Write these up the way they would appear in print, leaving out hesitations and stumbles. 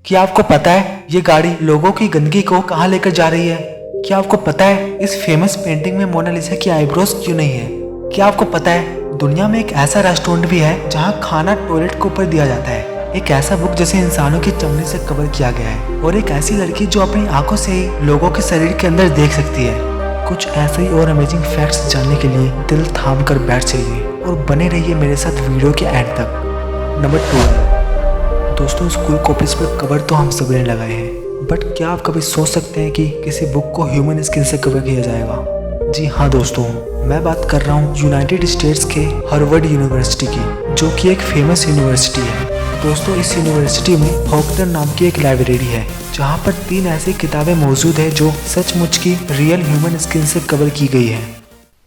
क्या आपको पता है ये गाड़ी लोगों की गंदगी को कहाँ लेकर जा रही है? क्या आपको पता है इस फेमस पेंटिंग में मोनालिसा की आईब्रोज क्यों नहीं है? क्या आपको पता है दुनिया में एक ऐसा रेस्टोरेंट भी है जहाँ खाना टॉयलेट के ऊपर दिया जाता है? एक ऐसा बुक जिसे इंसानों की चमड़ी से कवर किया गया है, और एक ऐसी लड़की जो अपनी आंखों से ही लोगों के शरीर के अंदर देख सकती है। कुछ ऐसे ही और अमेजिंग फैक्ट्स जानने के लिए दिल थाम कर बैठ जाइए और बने रहिए मेरे साथ वीडियो के एंड तक। नंबर 2, दोस्तों स्कूल कॉपीज पर कवर तो हम सभी ने लगाए हैं, बट क्या आप कभी सोच सकते हैं कि किसी बुक को ह्यूमन स्किन से कवर किया जाएगा? जी हाँ दोस्तों, मैं बात कर रहा हूँ यूनाइटेड स्टेट्स के हार्वर्ड यूनिवर्सिटी की, जो कि एक फेमस यूनिवर्सिटी है। दोस्तों इस यूनिवर्सिटी में फॉक्टर नाम की एक लाइब्रेरी है, जहाँ पर 3 ऐसी किताबें मौजूद है जो सचमुच की रियल ह्यूमन स्किन से कवर की गई है।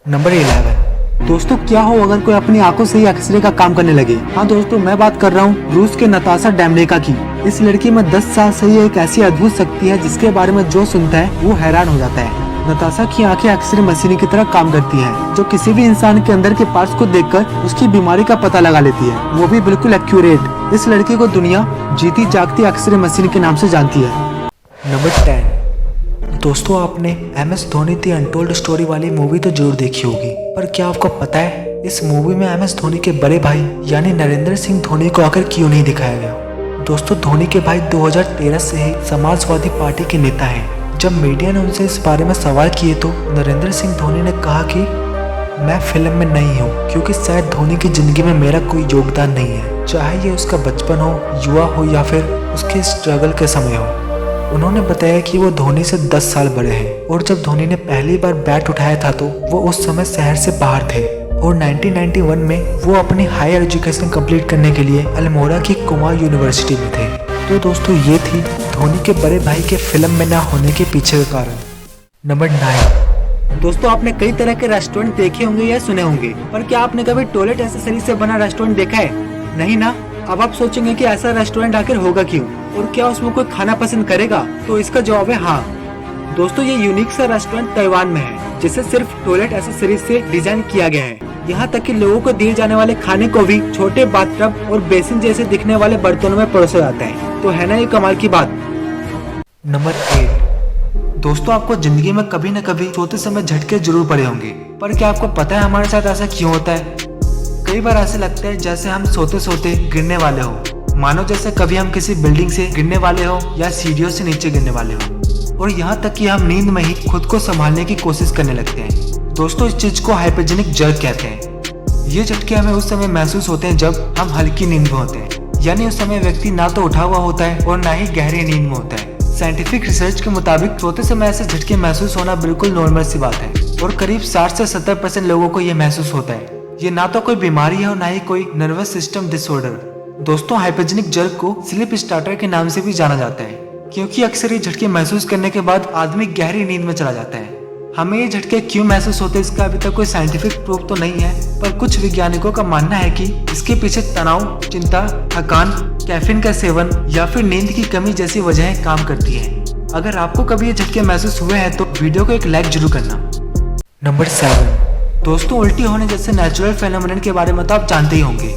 नंबर 11, दोस्तों क्या हो अगर कोई अपनी आंखों से ही एक्सरे का काम करने लगे? हाँ दोस्तों, मैं बात कर रहा हूँ रूस के नताशा डेमलेका की। इस लड़की में 10 साल से ही एक ऐसी अद्भुत शक्ति है जिसके बारे में जो सुनता है वो हैरान हो जाता है। नताशा की आंखें एक्सरे मशीन की तरह काम करती हैं, जो किसी भी इंसान के अंदर के पार्ट्स को देखकर उसकी बीमारी का पता लगा लेती है, वो भी बिल्कुल एक्यूरेट। इस लड़की को दुनिया जीती जागती एक्सरे मशीन के नाम से जानती है। नंबर 10, दोस्तों आपने MS Dhoni the untold story वाली मूवी तो जरूर देखी होगी, पर क्या आपको पता है इस मूवी में MS धोनी के बड़े भाई यानी नरेंद्र सिंह धोनी को आखिर क्यों नहीं दिखाया गया? दोस्तों धोनी के भाई 2013 से ही समाजवादी पार्टी के नेता हैं। जब मीडिया ने उनसे इस बारे में सवाल किए तो नरेंद्र सिंह धोनी ने कहा कि मैं फिल्म में नहीं हूँ क्योंकि शायद धोनी की जिंदगी में मेरा कोई योगदान नहीं है, चाहे ये उसका बचपन हो, युवा हो या फिर उसके स्ट्रगल के समय हो। उन्होंने बताया कि वो धोनी से 10 साल बड़े हैं, और जब धोनी ने पहली बार बैट उठाया था तो वो उस समय शहर से बाहर थे, और 1991 में वो अपनी हायर एजुकेशन कंप्लीट करने के लिए अल्मोड़ा की कुमार यूनिवर्सिटी में थे। तो दोस्तों ये थी धोनी के बड़े भाई के फिल्म में ना होने के पीछे का कारण। नंबर 9, दोस्तों आपने कई तरह के रेस्टोरेंट देखे होंगे या सुने होंगे, पर क्या आपने कभी टॉयलेट एक्सेसरी से बना रेस्टोरेंट देखा है? नहीं ना? अब आप सोचेंगे कि ऐसा रेस्टोरेंट आखिर होगा क्यों, और क्या उसमें कोई खाना पसंद करेगा? तो इसका जवाब है हाँ। दोस्तों ये यूनिक सा रेस्टोरेंट ताइवान में है, जिसे सिर्फ टॉयलेट एक्सेसरीज से डिजाइन किया गया है। यहाँ तक कि लोगों को दिए जाने वाले खाने को भी छोटे बाथटब और बेसिन जैसे दिखने वाले बर्तनों में परोसा जाता है। तो है ना ये कमाल की बात। नंबर 8, दोस्तों आपको जिंदगी में कभी न कभी सोते समय झटके जरूर पड़े होंगे, पर क्या आपको पता है हमारे साथ ऐसा क्यों होता है? कई बार ऐसे लगता है जैसे हम सोते सोते गिरने वाले हो, मानो जैसे कभी हम किसी बिल्डिंग से गिरने वाले हो या सीढ़ियों से नीचे गिरने वाले हो, और यहाँ तक कि हम नींद में ही खुद को संभालने की कोशिश करने लगते हैं। दोस्तों इस चीज को हाइपोजेनिक जर्क कहते हैं। ये झटके हमें उस समय महसूस होते हैं जब हम हल्की नींद में होते हैं, यानी उस समय व्यक्ति ना तो उठा हुआ होता है और ना ही गहरी नींद में होता है। साइंटिफिक रिसर्च के मुताबिक सोते समय ऐसे झटके महसूस होना बिल्कुल नॉर्मल सी बात है, और करीब 60 से 70% लोगों को ये महसूस होता है। ये ना तो कोई बीमारी है और ना ही कोई नर्वस सिस्टम डिसऑर्डर। दोस्तों हाइपोजेनिक जर्क को स्लीप स्टार्टर के नाम से भी जाना जाता है, क्योंकि अक्सर ये झटके महसूस करने के बाद आदमी गहरी नींद में चला जाता है। हमें ये झटके क्यों महसूस होते हैं इसका अभी तक कोई साइंटिफिक प्रूफ तो नहीं है, पर कुछ वैज्ञानिकों का मानना है कि इसके पीछे तनाव, चिंता, थकान, कैफीन का सेवन या फिर नींद की कमी जैसी वजहें काम करती हैं। अगर आपको कभी ये झटके महसूस हुए हैं तो वीडियो को एक लाइक जरूर करना। नंबर 7, दोस्तों उल्टी होने जैसे नेचुरल फेनोमेनन के बारे में तो आप जानते ही होंगे।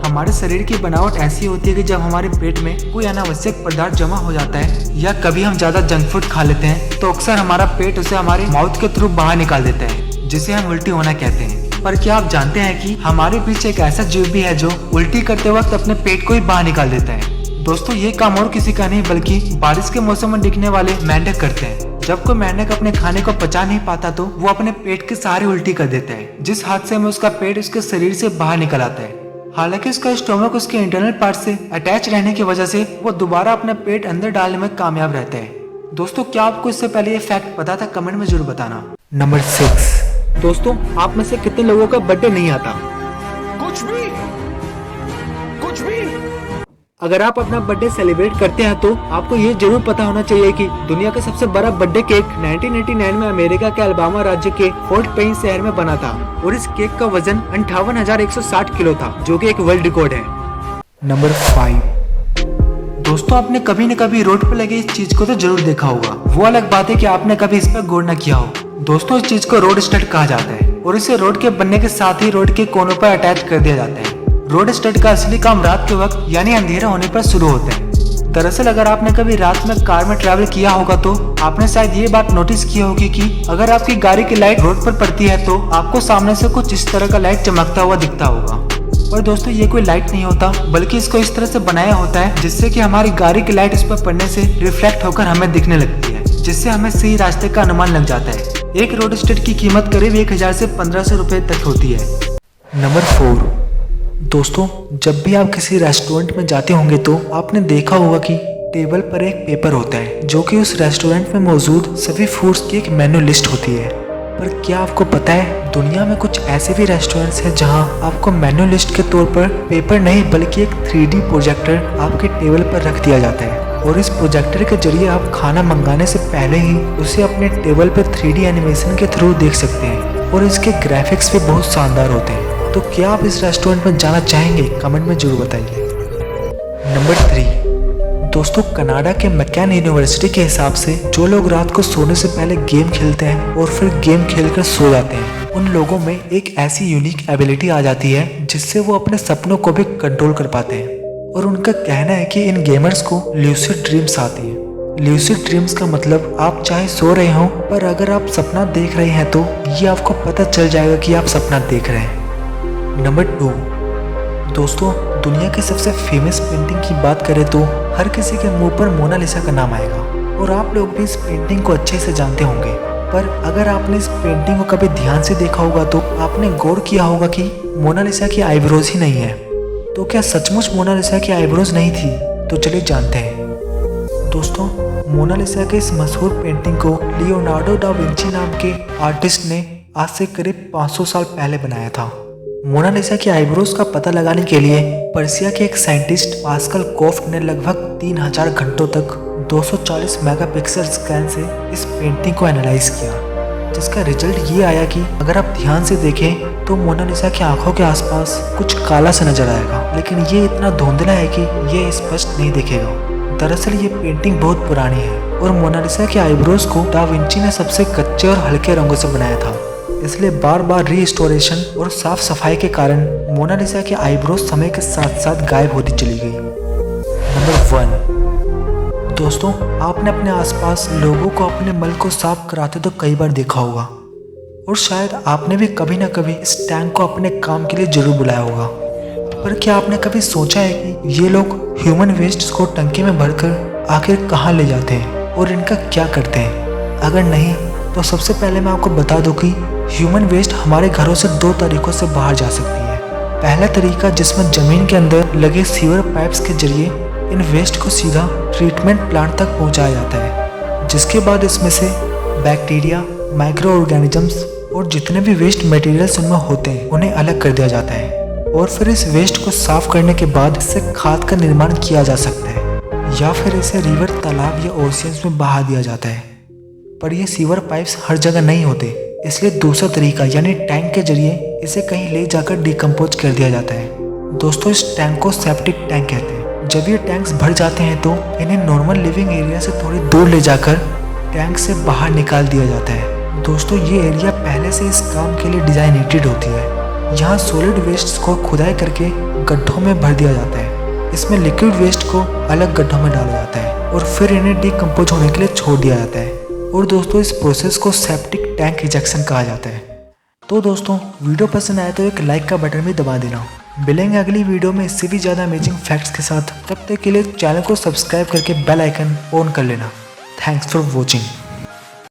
हमारे शरीर की बनावट ऐसी होती है कि जब हमारे पेट में कोई अनावश्यक पदार्थ जमा हो जाता है या कभी हम ज्यादा जंक फूड खा लेते हैं तो अक्सर हमारा पेट उसे हमारे माउथ के थ्रू बाहर निकाल देता है, जिसे हम उल्टी होना कहते हैं। पर क्या आप जानते हैं कि हमारे पीछे एक ऐसा जीव भी है जो उल्टी करते वक्त अपने पेट को ही बाहर निकाल देता है? दोस्तों ये काम और किसी का नहीं बल्कि बारिश के मौसम में दिखने वाले मेंढक करते हैं। जब कोई मेंढक अपने खाने को पचा नहीं पाता तो वो अपने पेट के सहारे उल्टी कर देता है, जिस हादसे में उसका पेट उसके शरीर से बाहर निकल आता है। हालांकि उसका स्टोमक उसके इंटरनल पार्ट से अटैच रहने की वजह से वो दोबारा अपना पेट अंदर डालने में कामयाब रहता है। दोस्तों क्या आपको इससे पहले ये फैक्ट पता था? कमेंट में जरूर बताना। नंबर 6, दोस्तों आप में से कितने लोगों का बर्थडे नहीं आता? कुछ भी। अगर आप अपना बर्थडे सेलिब्रेट करते हैं तो आपको ये जरूर पता होना चाहिए कि दुनिया का सबसे बड़ा बर्थडे केक 1989 में अमेरिका के अलाबामा राज्य के फोर्ट पेन शहर में बना था, और इस केक का वजन 58,160 किलो था, जो कि एक वर्ल्ड रिकॉर्ड है। नंबर 5, दोस्तों आपने कभी न कभी रोड पर लगे इस चीज को तो जरूर देखा होगा। वो अलग बात है कि आपने कभी इस पर गौर न किया हो। दोस्तों इस चीज को रोड स्टड कहा जाता है, और इसे रोड के बनने के साथ ही रोड के कोनों पर अटैच कर दिया जाता है। रोड स्टड का असली काम रात के वक्त यानी अंधेरा होने पर शुरू होता है। दरअसल अगर आपने कभी रात में कार में ट्रैवल किया होगा तो आपने शायद ये बात नोटिस की होगी कि अगर आपकी गाड़ी की लाइट रोड पर पड़ती है तो आपको सामने से कुछ इस तरह का लाइट चमकता हुआ दिखता होगा। और दोस्तों ये कोई लाइट नहीं होता, बल्कि इसको इस तरह से बनाया होता है जिससे कि हमारी गाड़ी की लाइट इस पर पड़ने से रिफ्लेक्ट होकर हमें दिखने लगती है, जिससे हमें सही रास्ते का अनुमान लग जाता है। एक रोड स्टेट की कीमत करीब 1000 से 1500 रुपए तक होती है। नंबर 4। दोस्तों, जब भी आप किसी रेस्टोरेंट में जाते होंगे तो आपने देखा होगा कि टेबल पर एक पेपर होता है जो कि उस रेस्टोरेंट में मौजूद सभी फूड्स की एक मेन्यू लिस्ट होती है। पर क्या आपको पता है दुनिया में कुछ ऐसे भी रेस्टोरेंट्स हैं जहां आपको मेन्यू लिस्ट के तौर पर पेपर नहीं बल्कि एक 3D प्रोजेक्टर आपके टेबल पर रख दिया जाता है, और इस प्रोजेक्टर के जरिए आप खाना मंगाने से पहले ही उसे अपने टेबल पर 3D एनिमेशन के थ्रू देख सकते हैं, और इसके ग्राफिक्स भी बहुत शानदार होते हैं। तो क्या आप इस रेस्टोरेंट में जाना चाहेंगे? कमेंट में जरूर बताइए। नंबर 3। दोस्तों, कनाडा के मैकन यूनिवर्सिटी के हिसाब से जो लोग रात को सोने से पहले गेम खेलते हैं और फिर गेम खेलकर सो जाते हैं, उन लोगों में एक ऐसी यूनिक एबिलिटी आ जाती है जिससे वो अपने सपनों को भी कंट्रोल कर पाते हैं। और उनका कहना है कि इन गेमर्स को ल्यूसिड ड्रीम्स आती है। ल्यूसिड ड्रीम्स का मतलब आप चाहे सो रहे हो पर अगर आप सपना देख रहे हैं तो ये आपको पता चल जाएगा कि आप सपना देख रहे हैं। नंबर 2। दोस्तों, दुनिया की सबसे फेमस पेंटिंग की बात करें तो हर किसी के मुंह पर मोनालिसा का नाम आएगा, और आप लोग भी इस पेंटिंग को अच्छे से जानते होंगे। पर अगर आपने इस पेंटिंग को कभी ध्यान से देखा होगा तो आपने गौर किया होगा कि मोनालिसा की आईब्रोज ही नहीं है। तो क्या सचमुच मोनालिसा की आईब्रोज नहीं थी? तो चलिए जानते हैं। दोस्तों, मोनालिसा के इस मशहूर पेंटिंग को लियोनार्डो दा विंची नाम के आर्टिस्ट ने आज से करीब 500 साल पहले बनाया था। मोनालिसा की आईब्रोज का पता लगाने के लिए पर्सिया के एक साइंटिस्ट पास्कल कोफ्ट ने लगभग 3000 घंटों तक 240 मेगापिक्सल स्कैन से इस पेंटिंग को एनालाइज किया, जिसका रिजल्ट ये आया कि अगर आप ध्यान से देखें तो मोनालिसा की आंखों के आसपास कुछ काला सा नजर आएगा, लेकिन ये इतना धुंधला है कि ये स्पष्ट नहीं दिखेगा। दरअसल ये पेंटिंग बहुत पुरानी है और मोनालिसा की आईब्रोज को दा विंची ने सबसे कच्चे और हल्के रंगों से बनाया था, इसलिए बार बार रीस्टोरेशन और साफ सफाई के कारण मोनालिसा की आईब्रोज समय के साथ साथ गायब होती चली गई। नंबर 1। दोस्तों, आपने अपने आसपास लोगों को अपने मल को साफ कराते तो कई बार देखा होगा, और शायद आपने भी कभी ना कभी इस टैंक को अपने काम के लिए जरूर बुलाया होगा। पर क्या आपने कभी सोचा है कि ये लोग ह्यूमन वेस्ट को टंकी में भरकर आखिर कहाँ ले जाते हैं और इनका क्या करते हैं? अगर नहीं तो सबसे पहले मैं आपको बता दूं कि ह्यूमन वेस्ट हमारे घरों से 2 तरीकों से बाहर जा सकती है। पहला तरीका जिसमें जमीन के अंदर लगे सीवर पाइप्स के जरिए इन वेस्ट को सीधा ट्रीटमेंट प्लांट तक पहुंचाया जाता है, जिसके बाद इसमें से बैक्टीरिया, माइक्रो ऑर्गेनिजम्स और जितने भी वेस्ट मटेरियल्स उनमें होते हैं उन्हें अलग कर दिया जाता है, और फिर इस वेस्ट को साफ करने के बाद इससे खाद का निर्माण किया जा सकता है, या फिर इसे रिवर, तालाब या ओशियंस में बहा दिया जाता है। पर ये सीवर पाइप्स हर जगह नहीं होते, इसलिए दूसरा तरीका यानी टैंक के जरिए इसे कहीं ले जाकर डिकम्पोज कर दिया जाता है। दोस्तों, इस टैंक को सेप्टिक टैंक कहते हैं। जब ये टैंक्स भर जाते हैं तो इन्हें नॉर्मल लिविंग एरिया से थोड़ी दूर ले जाकर टैंक से बाहर निकाल दिया जाता है। दोस्तों, ये एरिया पहले से इस काम के लिए डिजाइनेटेड होती है। यहाँ सॉलिड वेस्ट को खुदाई करके गड्ढों में भर दिया जाता है। इसमें लिक्विड वेस्ट को अलग गड्ढों में डाला जाता है और फिर इन्हें डिकम्पोज होने के लिए छोड़ दिया जाता है। और दोस्तों, इस प्रोसेस को सेप्टिक टैंक रिजेक्शन कहा जाता है। तो दोस्तों, वीडियो पसंद आए तो एक लाइक का बटन भी दबा देना। मिलेंगे अगली वीडियो में इससे भी ज़्यादा अमेजिंग फैक्ट्स के साथ। तब तक के लिए चैनल को सब्सक्राइब करके बेल आइकन ऑन कर लेना। Thanks for watching.